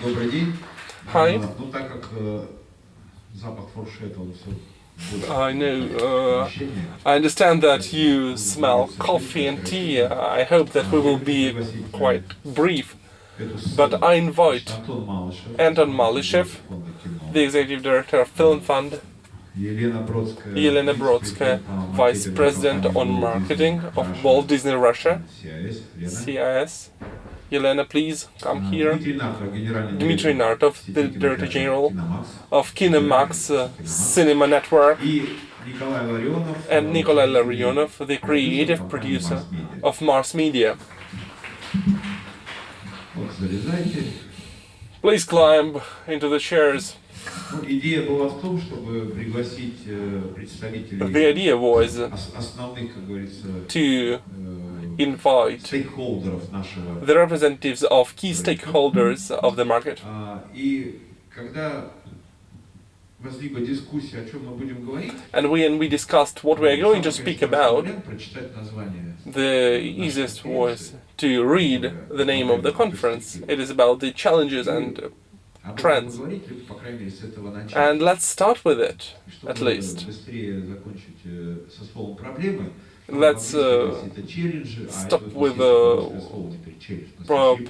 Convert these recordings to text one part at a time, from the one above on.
Hi. I know. I understand that you smell coffee and tea. I hope that we will be quite brief. But I invite Anton Malyshev, the Executive Director of Film Fund, Elena Brodskaya, Vice President on Marketing of Walt Disney Russia, CIS. Elena, please come here. Dmitry Narov, the Director General of Kinomax Cinema Network, and Nikolay Larionov, the creative producer of Mars Media. Please climb into the chairs. The idea was to invite the representatives of key stakeholders of the market. And when we discussed what we are going to speak about, the easiest was to read the name of the conference. It is about the challenges and trends. And let's start with it, at least. Let's stop with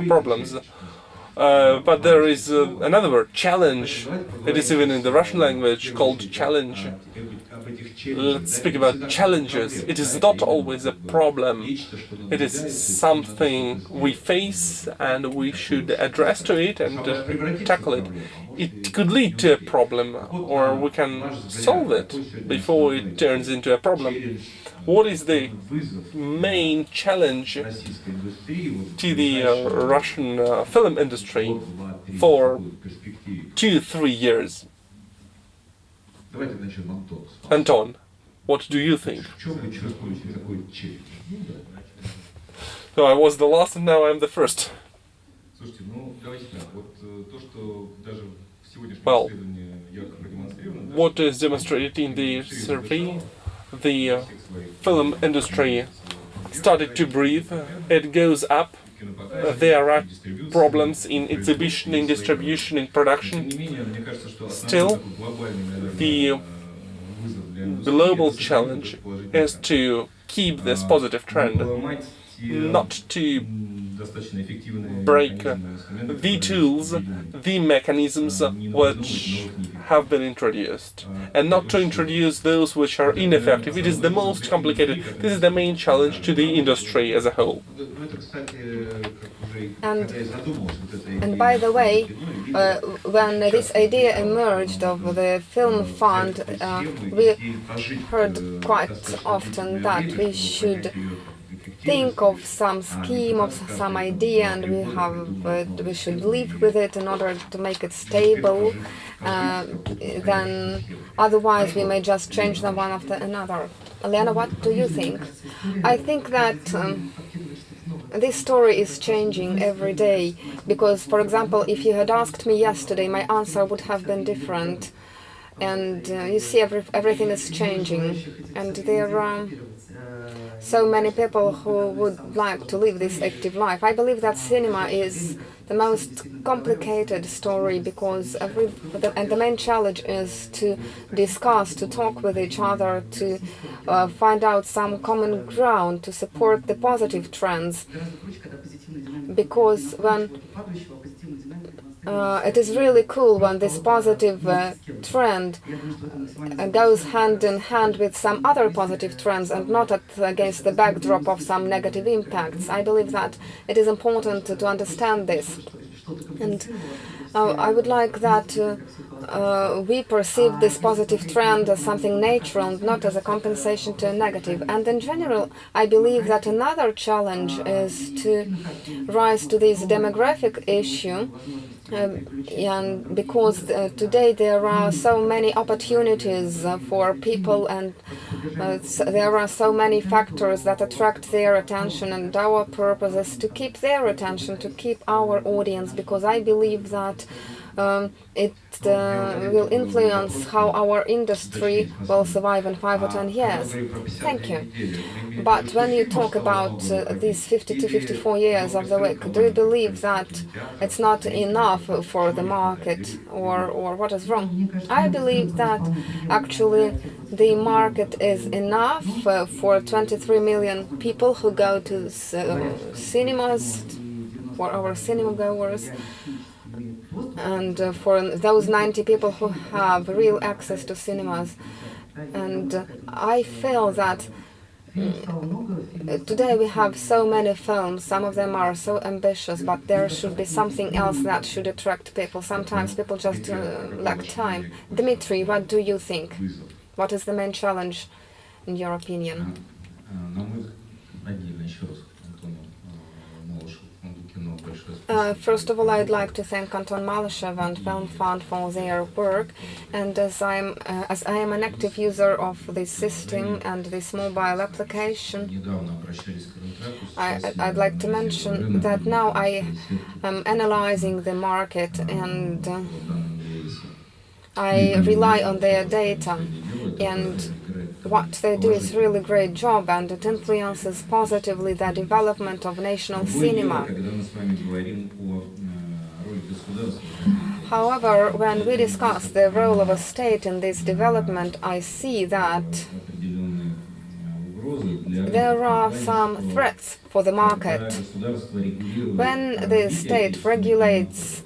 problems. But there is another word, challenge. It is even in the Russian language called challenge. Let's speak about challenges. It is not always a problem. It is something we face and we should address to it and tackle it. It could lead to a problem, or we can solve it before it turns into a problem. What is the main challenge to the Russian film industry for 2-3 years? Anton, what do you think? So I was the last and now I'm the first. Well, what is demonstrated in the survey? The film industry started to breathe. It goes up. There are problems in exhibition, in distribution, in production. Still, the global challenge is to keep this positive trend, not to break the tools, the mechanisms which have been introduced, and not to introduce those which are ineffective. It is the most complicated. This is the main challenge to the industry as a whole. And by the way, when this idea emerged of the film fund, we heard quite often that we should think of some scheme, of some idea, and we should live with it in order to make it stable. Then otherwise we may just change them one after another. Elena, what do you think? I think that this story is changing every day, because, for example, if you had asked me yesterday, my answer would have been different. And you see, everything is changing, and there are so many people who would like to live this active life. I believe that cinema is the most complicated story, because the main challenge is to discuss, to talk with each other, to find out some common ground, to support the positive trends. Because when it is really cool when this positive trend goes hand in hand with some other positive trends and not against the backdrop of some negative impacts. I believe that it is important to understand this. And I would like that we perceive this positive trend as something natural and not as a compensation to a negative. And in general, I believe that another challenge is to rise to this demographic issue. And because today there are so many opportunities for people, and there are so many factors that attract their attention, and our purpose is to keep their attention, to keep our audience, because I believe that that it will influence how our industry will survive in 5 or 10 years. Thank you. But when you talk about these 50 to 54 years of the week, do you believe that it's not enough for the market, or what is wrong? I believe that actually the market is enough for 23 million people who go to cinemas, for our cinema goers, and for those 90 people who have real access to cinemas. And I feel that today we have so many films, some of them are so ambitious, but there should be something else that should attract people. Sometimes people just lack time. Dmitry, what do you think? What is the main challenge in your opinion? First of all, I'd like to thank Anton Malyshev and Film Fund for their work, and as I am an active user of this system and this mobile application, I'd like to mention that now I am analyzing the market, and I rely on their data, and what they do is really great job, and it influences positively the development of national cinema. However, when we discuss the role of a state in this development, I see that there are some threats for the market. When the state regulates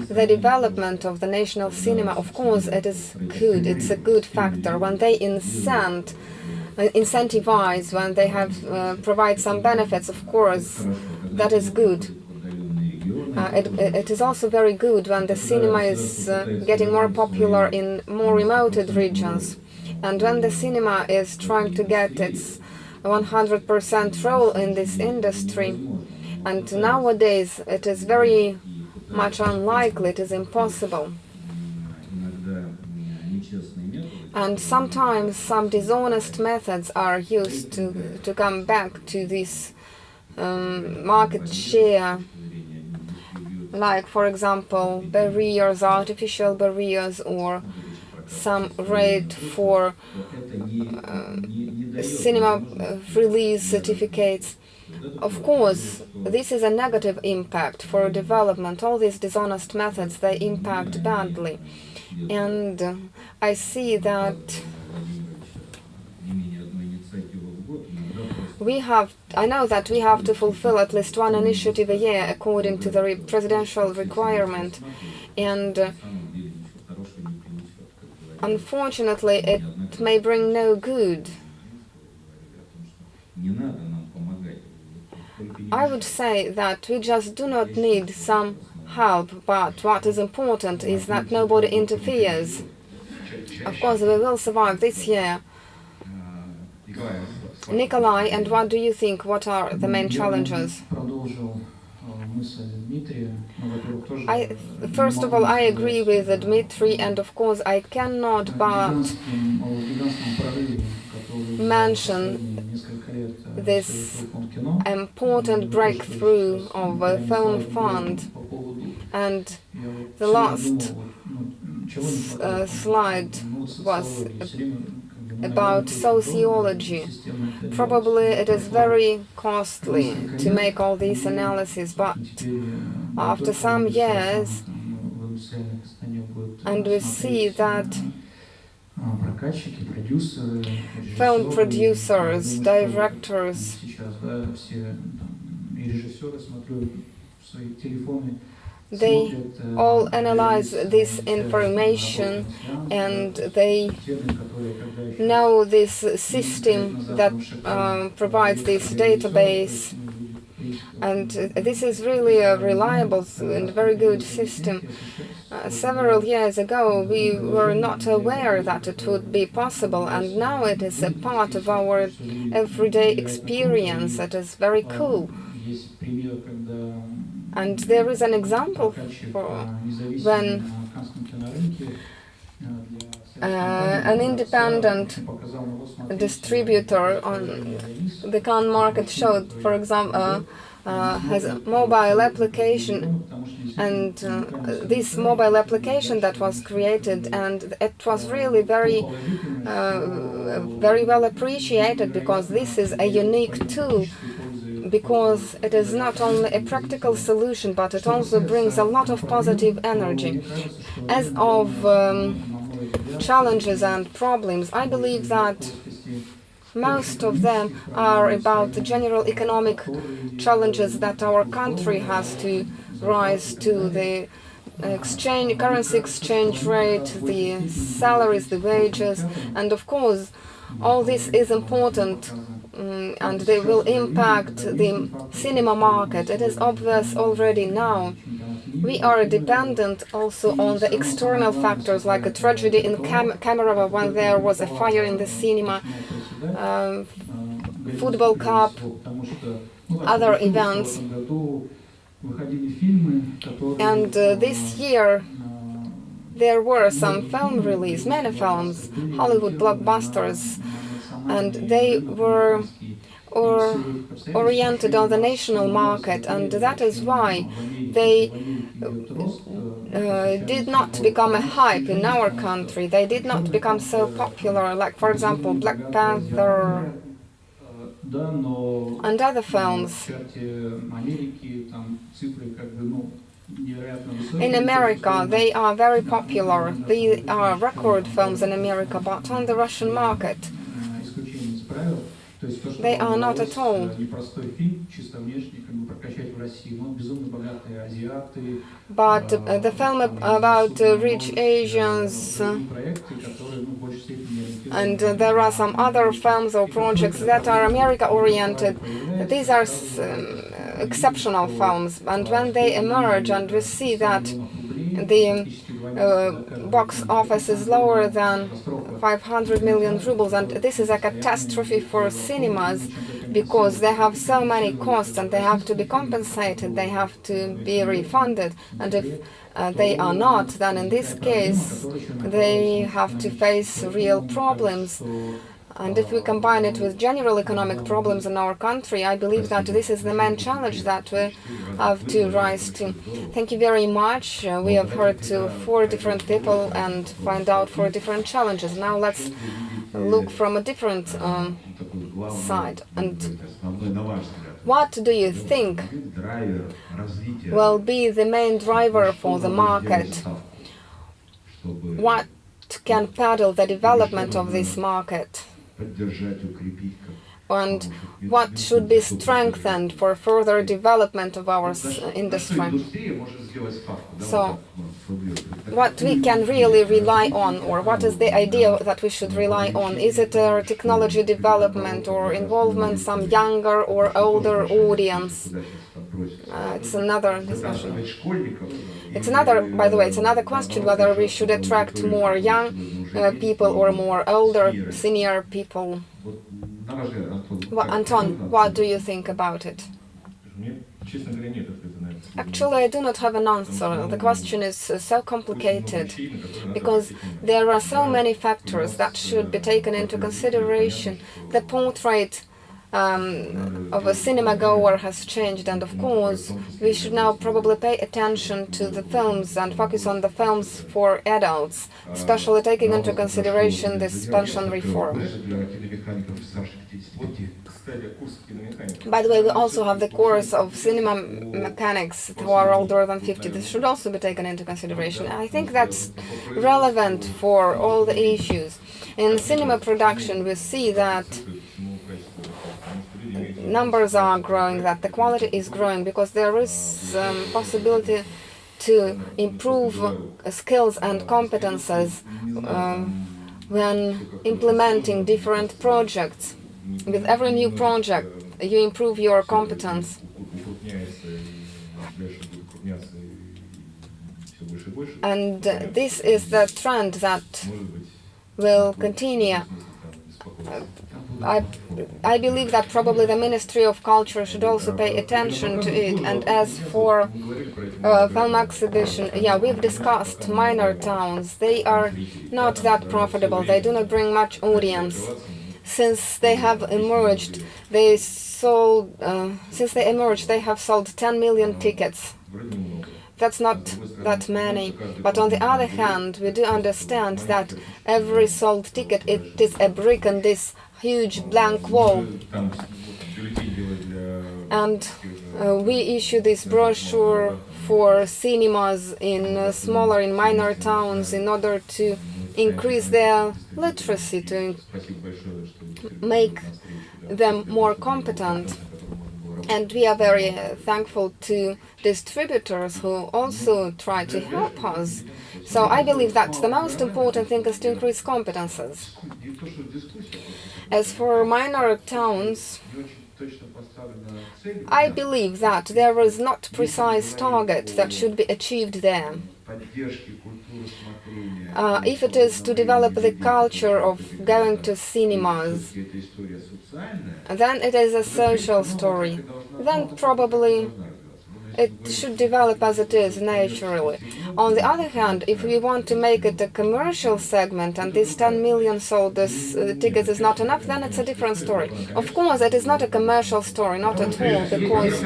the development of the national cinema, of course it is good, it's a good factor. When they incentivize, when they have provide some benefits, of course that is good. It is also very good when the cinema is getting more popular in more remote regions, and when the cinema is trying to get its 100% role in this industry. And nowadays it is very much unlikely, it is impossible. And sometimes some dishonest methods are used to come back to this market share, like for example barriers, artificial barriers, or some rate for cinema release certificates. Of course, this is a negative impact for development. All these dishonest methods, they impact badly. And I see that I know that we have to fulfill at least one initiative a year according to the presidential requirement, and unfortunately it may bring no good. I would say that we just do not need some help, but what is important is that nobody interferes. Of course, we will survive this year. Nikolay, and what do you think? What are the main challenges? First of all, I agree with Dmitry, and of course I cannot but mention this important breakthrough of the Film Fund. And the last slide was about sociology. Probably it is very costly to make all these analyses, but after some years, and we see that film producers, directors, they all analyze this information, and they know this system that provides this database, and this is really a reliable and very good system. Several years ago we were not aware that it would be possible, and now it is a part of our everyday experience. It is very cool. And there is an example for when an independent distributor on the Cannes market showed, for example, has a mobile application, and this mobile application that was created, and it was really very well appreciated, because this is a unique tool, because it is not only a practical solution, but it also brings a lot of positive energy. As of challenges and problems, I believe that most of them are about the general economic challenges that our country has to rise to: the currency exchange rate, the salaries, the wages, and of course all this is important, and they will impact the cinema market. It is obvious already now. We are dependent also on the external factors, like a tragedy in Kemerovo when there was a fire in the cinema, football cup, other events. And this year there were some film release, many films, Hollywood blockbusters, and they were oriented on the national market, and that is why they did not become a hype in our country. They did not become so popular, like, for example, Black Panther and other films. In America, they are very popular. They are record films in America, but on the Russian market, they are not at all. But the film about rich Asians, and there are some other films or projects that are America-oriented. These are exceptional films, and when they emerge and we see that the box office is lower than 500 million rubles, and this is a catastrophe for cinemas, because they have so many costs and they have to be compensated, they have to be refunded, and if they are not, then in this case they have to face real problems. And if we combine it with general economic problems in our country, I believe that this is the main challenge that we have to rise to. Thank you very much. We have heard to 4 different people and find out 4 different challenges. Now let's look from a different side. And what do you think will be the main driver for the market? What can pedal the development of this market? And what should be strengthened for further development of our industry? So, what we can really rely on, or what is the idea that we should rely on? Is it a technology development or involvement, some younger or older audience? It's another discussion. It's another, by the way, it's another question whether we should attract more young people or more older, senior people. Well, Anton, what do you think about it? Actually, I do not have an answer. The question is so complicated, because there are so many factors that should be taken into consideration. The portrait of a cinema goer has changed, and of course we should now probably pay attention to the films and focus on the films for adults, especially taking into consideration this pension reform. By the way, we also have the course of cinema mechanics who are older than 50. This should also be taken into consideration. I think that's relevant for all the issues. In cinema production, we see that numbers are growing, that the quality is growing, because there is possibility to improve skills and competences when implementing different projects. With every new project, you improve your competence. And this is the trend that will continue. I believe that probably the Ministry of Culture should also pay attention to it. And as for film exhibition, yeah, we've discussed minor towns. They are not that profitable. They do not bring much audience. Since they have emerged, they sold, since they emerged, they have sold 10 million tickets. That's not that many. But on the other hand, we do understand that every sold ticket, it is a brick in this huge blank wall. And we issue this brochure for cinemas in smaller, in minor towns in order to increase their literacy, to make them more competent. And we are very thankful to distributors who also try to help us. So I believe that the most important thing is to increase competences. As for minor towns, I believe that there is not precise target that should be achieved there. If it is to develop the culture of going to cinemas, then it is a social story. Then probably it should develop as it is naturally. On the other hand, if we want to make it a commercial segment and this 10 million sold tickets is not enough, then it's a different story. Of course, it is not a commercial story, not at all, because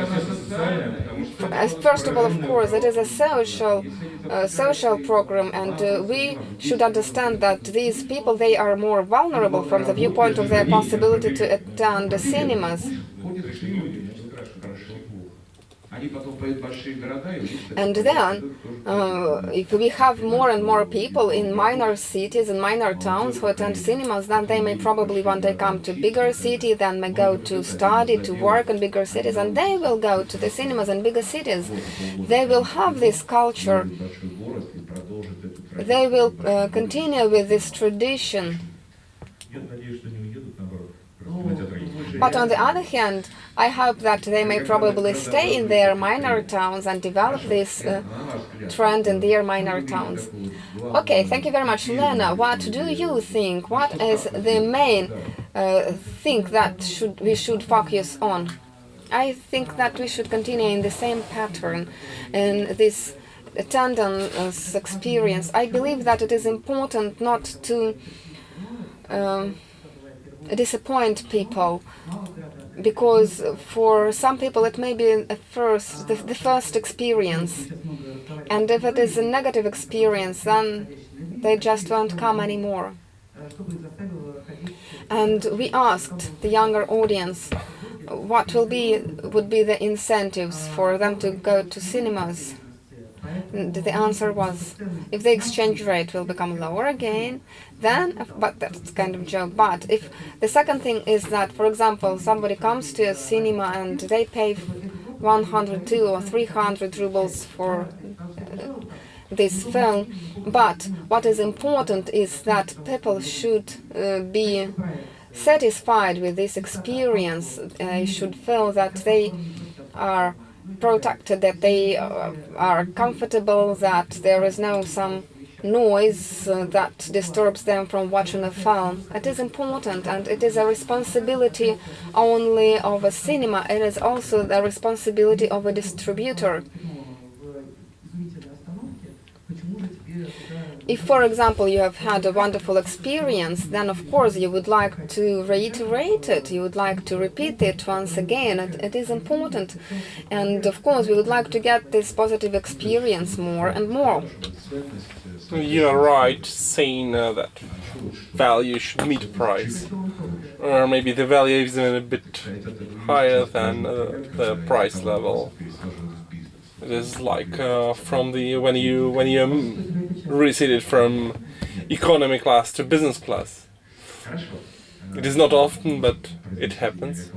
first of all, of course, it is a social program, and we should understand that these people, they are more vulnerable from the viewpoint of their possibility to attend the cinemas. And then, if we have more and more people in minor cities and minor towns who attend cinemas, then they may probably one day come to bigger city, then may go to study, to work in bigger cities, and they will go to the cinemas in bigger cities. They will have this culture. They will continue with this tradition. But on the other hand, I hope that they may probably stay in their minor towns and develop this trend in their minor towns. Okay, thank you very much, Lena. What do you think? What is the main thing that we should focus on? I think that we should continue in the same pattern, in this attendance experience. I believe that it is important not to disappoint people, because for some people it may be the first experience, and if it is a negative experience, then they just won't come anymore. And we asked the younger audience what would be the incentives for them to go to cinemas. And the answer was, if the exchange rate will become lower again, then, but that's kind of a joke, but if the second thing is that, for example, somebody comes to a cinema and they pay 100, 200 or 300 rubles for this film, but what is important is that people should be satisfied with this experience. They should feel that they are protected, that they are comfortable, that there is no some noise that disturbs them from watching a film. It is important, and it is a responsibility only of a cinema. It is also the responsibility of a distributor. If, for example, you have had a wonderful experience, then of course you would like to reiterate it, you would like to repeat it once again. It is important. And of course we would like to get this positive experience more and more. You're right saying that value should meet price. Or maybe the value is even a bit higher than the price level. It is like from the when you receded from economy class to business class. It is not often, but it happens.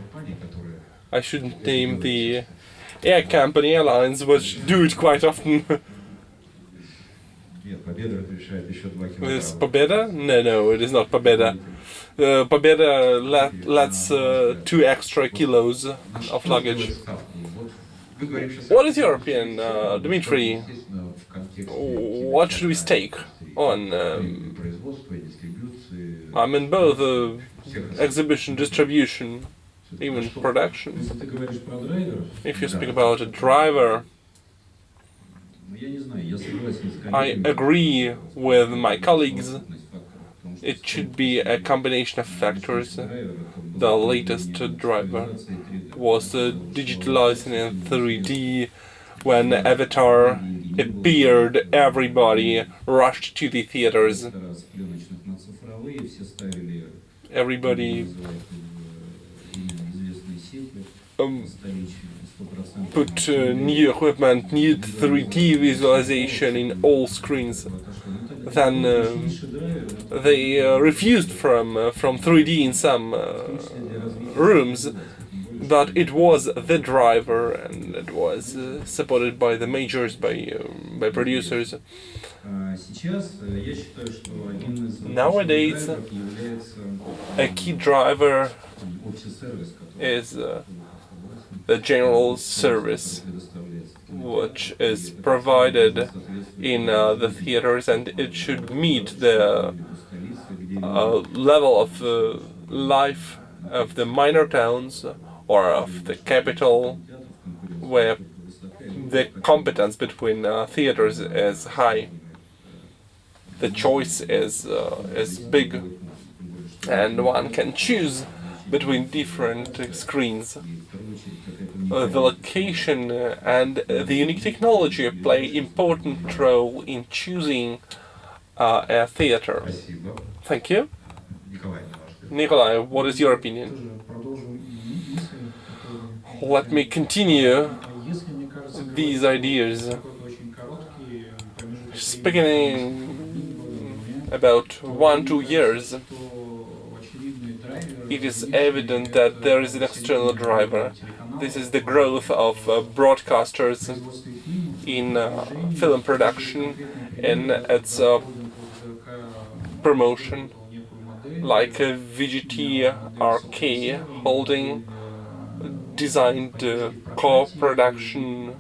I shouldn't name the air company airlines, which do it quite often. Is Pobeda? No, it is not Pobeda. Pobeda lets 2 extra kilos of luggage. What is your opinion, Dmitry? What should we stake on? I mean, both exhibition, distribution, even production. If you speak about a driver, I agree with my colleagues. It should be a combination of factors. The latest driver was digitalizing in 3D. When Avatar appeared, everybody rushed to the theaters. Everybody put new equipment, new 3D visualization in all screens. Then they refused from 3D in some rooms, but it was the driver, and it was supported by the majors, by producers. Nowadays, a key driver is the general service, which is provided in the theaters, and it should meet the level of life of the minor towns or of the capital, where the competence between theaters is high. The choice is big, and one can choose between different screens. The location and the unique technology play important role in choosing a theater. Thank you. Nikolay, what is your opinion? Let me continue these ideas. Speaking about 1-2 years, it is evident that there is an external driver. This is the growth of broadcasters in film production and its promotion, like VGT-RK holding designed co-production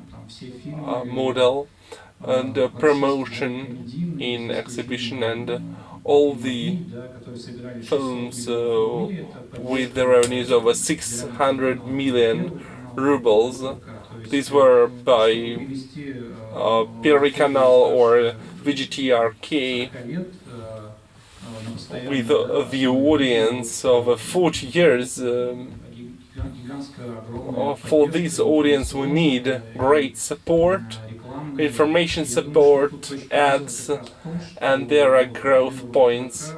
model and promotion in exhibition, and all the films with the revenues over 600 million rubles. These were by Первый Канал or VGT-RK, with the audience of 40 years. For this audience we need great support, information support, ads, and there are growth points.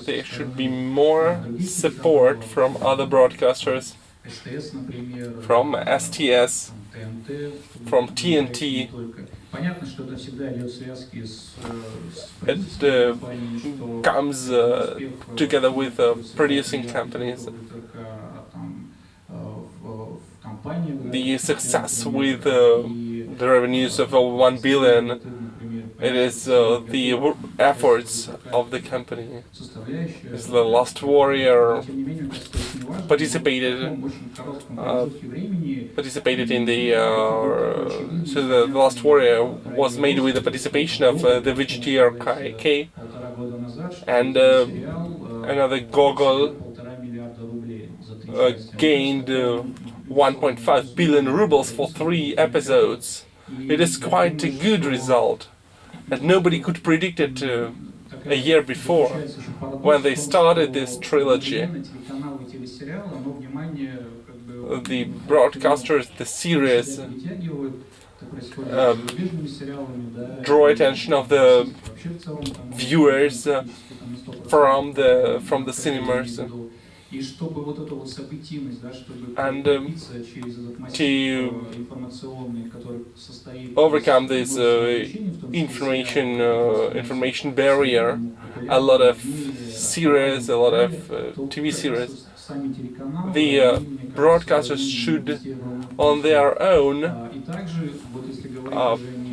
There should be more support from other broadcasters, from STS, from TNT. It comes together with producing companies. The success with the revenues of over 1 billion, it is the efforts of the company. It's the Last Warrior participated in the so the Last Warrior was made with the participation of the VGT-RK, and another Gogol gained 1.5 billion rubles for 3 episodes. It is quite a good result, and nobody could predict it a year before when they started this trilogy. The broadcasters, the series, draw attention of the viewers from the cinemas. And to overcome this information barrier, a lot of series, a lot of TV series, the broadcasters should on their own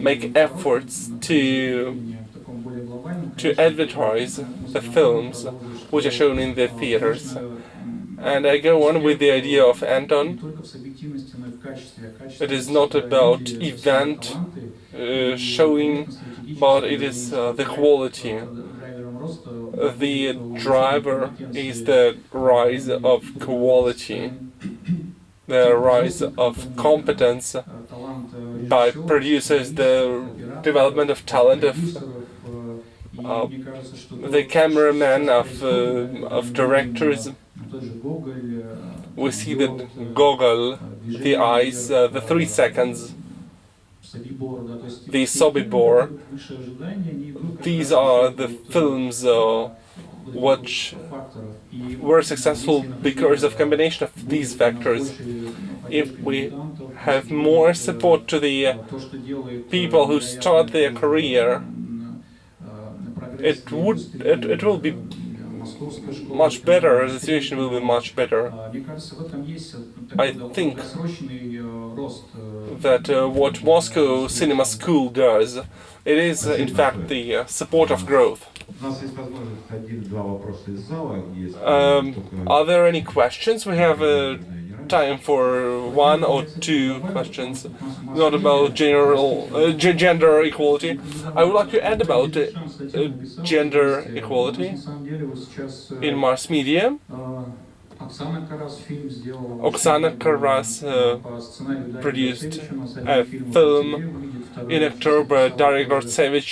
make efforts to advertise the films which are shown in the theaters. And I go on with the idea of Anton. It is not about event showing, but it is the quality. The driver is the rise of quality, the rise of competence by producers, the development of talent of the cameraman, of directors. we see the goggle, the eyes, the 3 seconds, the Sobibor. These are the films which were successful because of combination of these factors. If we have more support to the people who start their career, it will be much better. The situation will be much better. I think that what Moscow Cinema School does, it is in fact the support of growth. Are there any questions? We have time for 1 or 2 questions, not about gender equality. I would like to add about gender equality in mass media. Oksana Karas produced a film. In October, Daria Gortsevich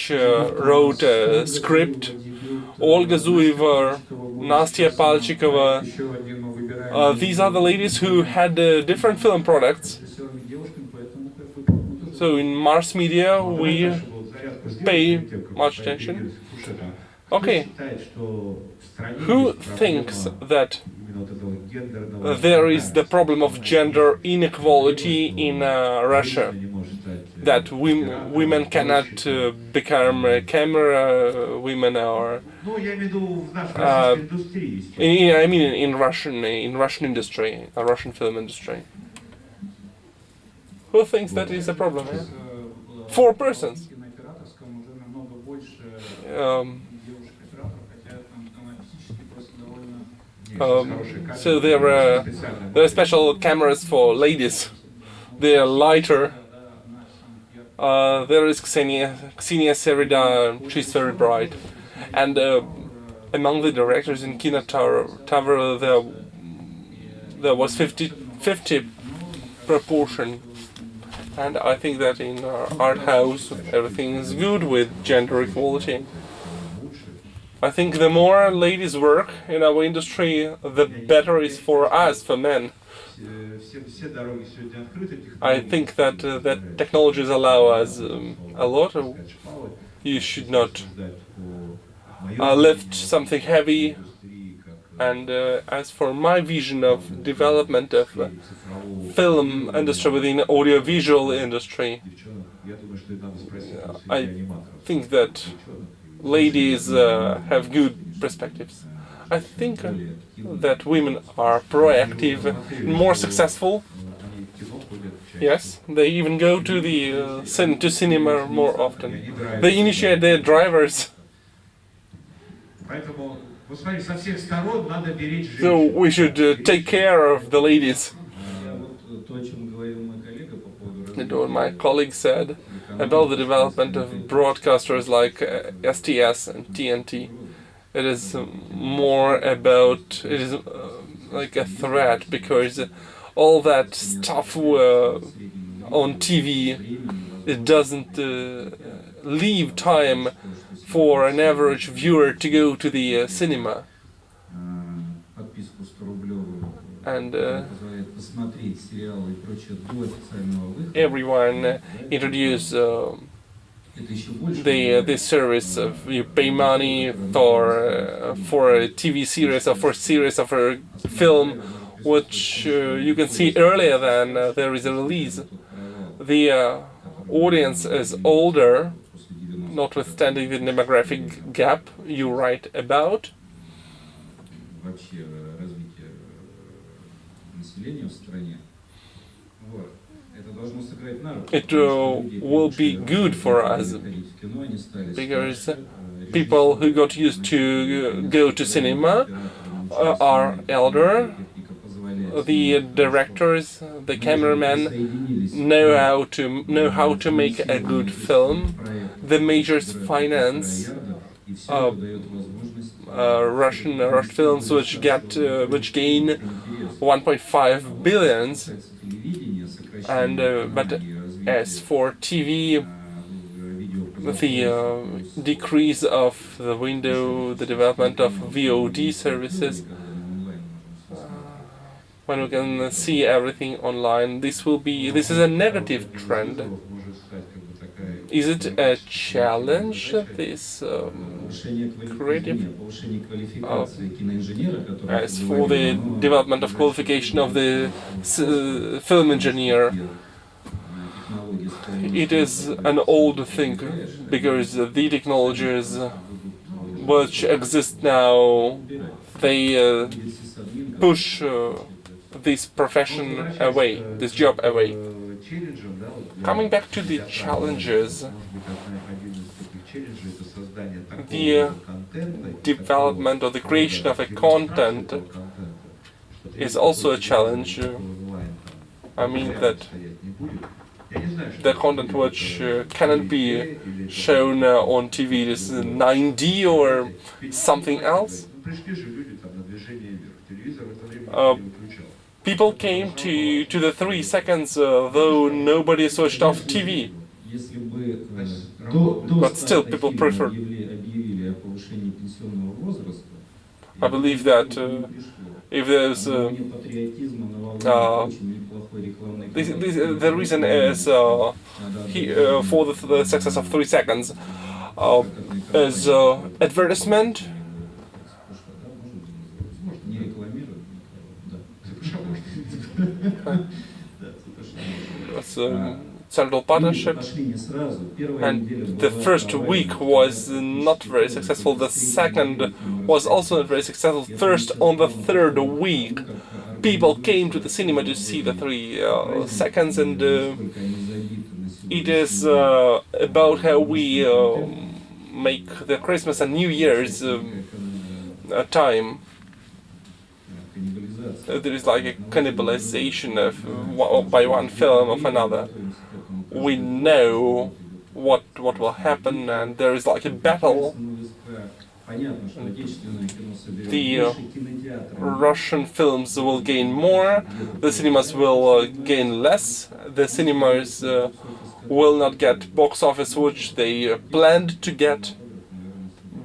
wrote a script. Olga Zueva, Nastya Palchikova. These are the ladies who had different film products. So in mass media we pay much attention. Okay. Who thinks that there is the problem of gender inequality in Russia? That women cannot become camera women, or I mean in Russian industry, Russian film industry. Who thinks that is a problem? 4 persons. So there are special cameras for ladies. They are lighter. There is Ksenia Serida, she's very bright. And among the directors in Kino Tower there was 50 proportion. And I think that in our art house everything is good with gender equality. I think the more ladies work in our industry, the better is for us, for men. I think that that technologies allow us a lot. You should not lift something heavy. And as for my vision of development of film industry within audiovisual industry, I think that ladies have good perspectives. I think that women are proactive, more successful. Yes, they even go to the cinema more often. They initiate their drivers. So we should take care of the ladies. And what my colleague said about the development of broadcasters like STS and TNT, it is more about, it is like a threat, because all that stuff on TV, it doesn't leave time for an average viewer to go to the cinema. And everyone introduced this service of you pay money for a TV series or for a series of a film which you can see earlier than there is a release. The audience is older, notwithstanding the demographic gap you write about. It will be good for us, because people who got used to go to cinema are elder. The directors, the cameramen know how to make a good film. The majors finance Russian films which gain 1.5 billions. And but as for TV, the decrease of the window, the development of VOD services, when we can see everything online. This is a negative trend. Is it a challenge, this creative? As for the development of qualification of the film engineer, it is an old thing, because the technologies which exist now, they push this profession away, this job away. Coming back to the challenges, the development or the creation of a content is also a challenge. I mean that the content which cannot be shown on TV is 9D or something else. People came to the 3 seconds though nobody switched off TV. But still people prefer. I believe that if there's the reason is for the success of 3 seconds is advertisement. It's central partnership, and the first week was not very successful. The second was also not very successful. First, on the third week, people came to the cinema to see the 3 seconds, and it is about how we make the Christmas and New Year's time. There is like a cannibalization of by one film of another. We know what will happen, and there is like a battle. The Russian films will gain more, the cinemas will gain less, the cinemas will not get box office which they planned to get,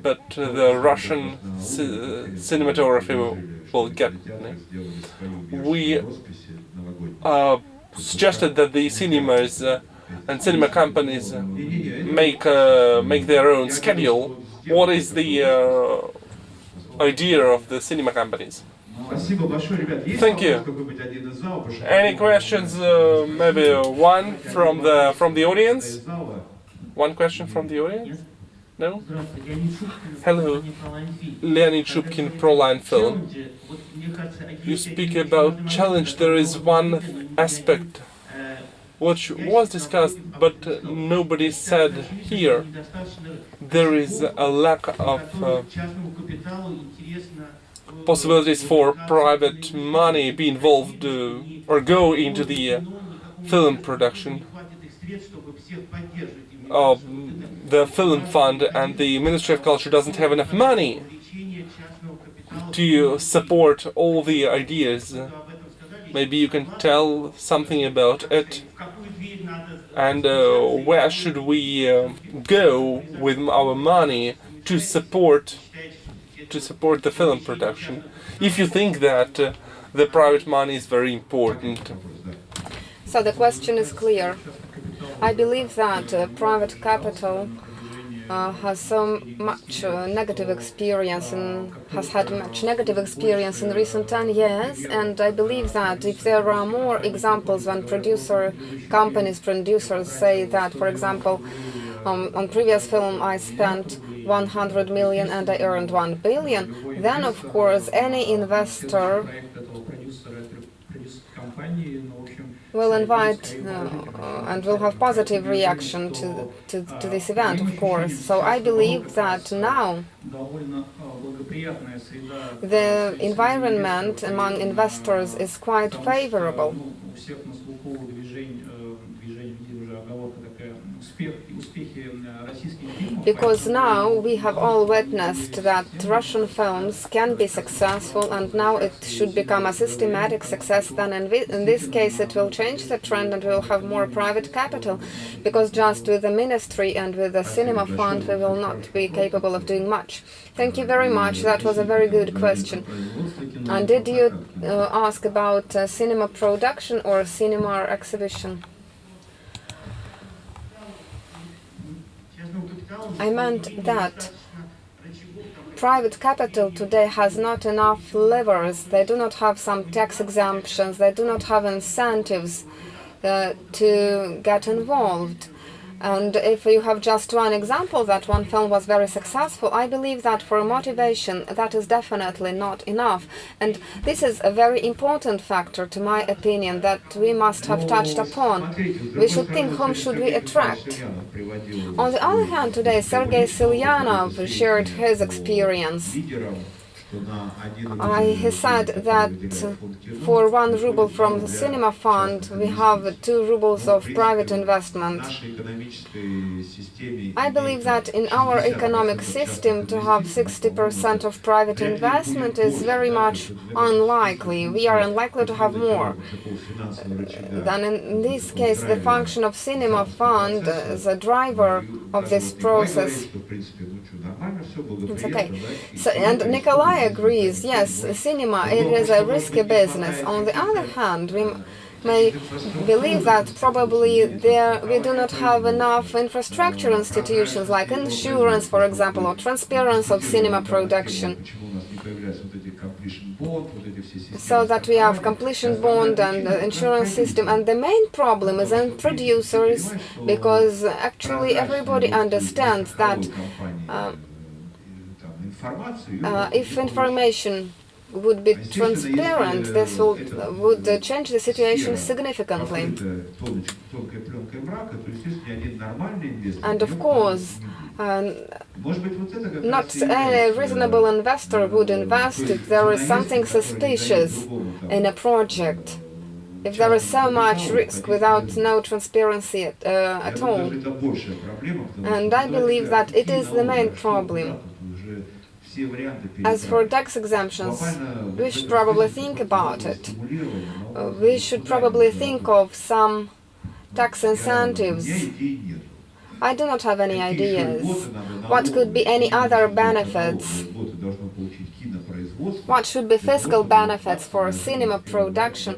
but the Russian cinematography will get. We suggested that the cinemas and cinema companies make their own schedule. What is the idea of the cinema companies? Thank you. Any questions? Maybe one from the audience. One question from the audience. No? Hello, Leonid Shubkin, ProLine Film. You speak about challenge. There is one aspect which was discussed but nobody said here. There is a lack of possibilities for private money be involved or go into the film production. The film fund and the Ministry of Culture doesn't have enough money to support all the ideas. Maybe you can tell something about it, and where should we go with our money to support the film production, if you think that the private money is very important. So the question is clear. I believe that private capital has so much negative experience and has had much negative experience in recent 10 years, and I believe that if there are more examples when producers say that, for example, on previous film I spent 100 million and I earned 1 billion, then of course any investor will invite and will have positive reaction to this event, of course. So I believe that now the environment among investors is quite favorable. Because now we have all witnessed that Russian films can be successful, and now it should become a systematic success. Then in this case it will change the trend and we will have more private capital, because just with the ministry and with the cinema fund we will not be capable of doing much. Thank you very much. That was a very good question. And did you ask about cinema production or cinema exhibition? I meant that private capital today has not enough levers. They do not have some tax exemptions. They do not have incentives to get involved. And if you have just one example that one film was very successful, I believe that for motivation that is definitely not enough. And this is a very important factor, to my opinion, that we must have touched upon. We should think whom should we attract. On the other hand, today Sergei Silyanov shared his experience. He said that for 1 ruble from the cinema fund we have 2 rubles of private investment. I believe that in our economic system to have 60% of private investment is very much unlikely. We are unlikely to have more. Then in this case the function of cinema fund as a driver of this process. It's okay. So, and Nikolay agrees, yes, cinema, it is a risky business. On the other hand, we may believe that probably we do not have enough infrastructure institutions like insurance, for example, or transparency of cinema production. So that we have completion bond and insurance system, and the main problem is in producers, because actually everybody understands that if information would be transparent, this would change the situation significantly. And of course, not any reasonable investor would invest if there is something suspicious in a project, if there is so much risk without no transparency at all. And I believe that it is the main problem. As for tax exemptions, we should probably think about it. We should probably think of some tax incentives. I do not have any ideas. What could be any other benefits? What should be fiscal benefits for cinema production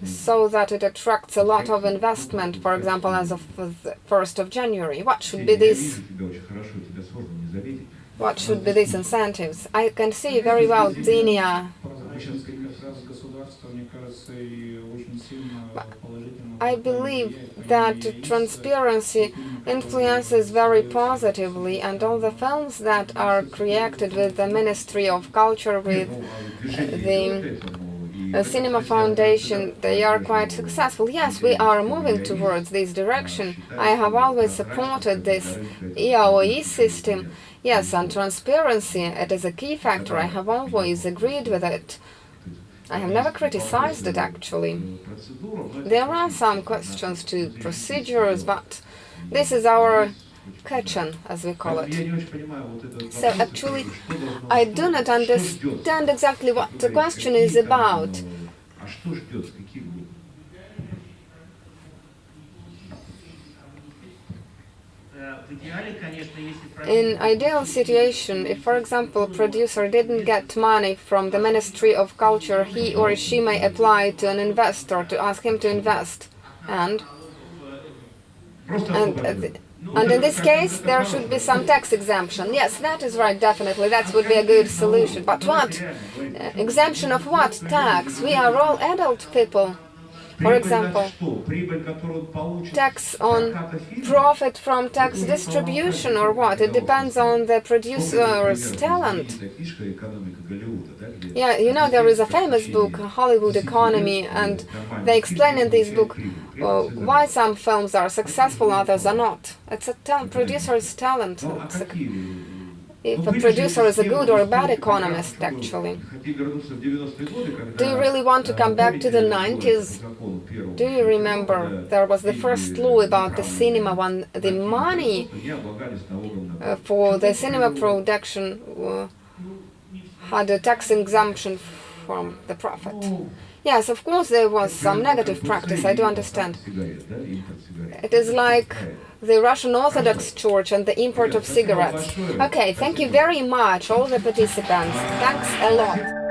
so that it attracts a lot of investment, for example, as of the 1st of January? What should be this? What should be these incentives? I can see very well Xenia. I believe that transparency influences very positively, and all the films that are created with the Ministry of Culture, with the Cinema Foundation, they are quite successful. Yes, we are moving towards this direction. I have always supported this EAOE system. Yes, and transparency, it is a key factor. I have always agreed with it. I have never criticized it, actually. There are some questions to procedures, but this is our kitchen, as we call it. So actually, I do not understand exactly what the question is about. In ideal situation, if, for example, a producer didn't get money from the Ministry of Culture, he or she may apply to an investor to ask him to invest. And in this case, there should be some tax exemption. Yes, that is right, definitely. That would be a good solution. But what? Exemption of what tax? We are all adult people. For example, tax on profit from tax distribution or what? It depends on the producer's talent. Yeah, you know, there is a famous book, Hollywood Economy, and they explain in this book why some films are successful, others are not. It's a producer's talent. if a producer is a good or a bad economist, actually. Do you really want to come back to the 90s? Do you remember there was the first law about the cinema when the money for the cinema production had a tax exemption from the profit? Yes, of course there was some negative practice, I do understand. It is like the Russian Orthodox Church and the import of cigarettes. Okay, thank you very much, all the participants. Thanks a lot.